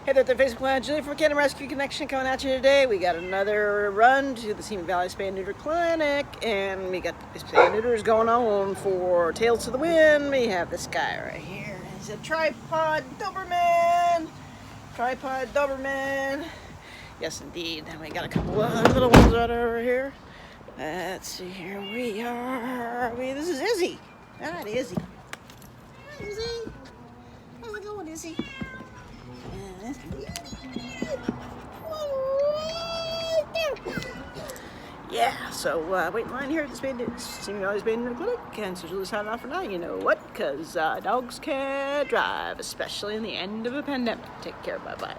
Hey there, Facebook Land. Julie from Canada Rescue Connection coming at you today. We got another run to the Simi Valley Spay and Neuter Clinic, and we got the Spay and Neuters going on for Tails to the Wind. We have this guy right here. He's a tripod Doberman. Tripod Doberman. Yes, indeed. And we got a couple of little ones right over here. Let's see, here we are. This is Izzy. All right, Izzy. Hi, Izzy. How's it going, Izzy? Yeah, so wait in line here at the Simi Valley Spay and Neuter Clinic, and so Julie's signing off for now. You know what? Because dogs can't drive, especially in the end of a pandemic. Take care. Bye-bye.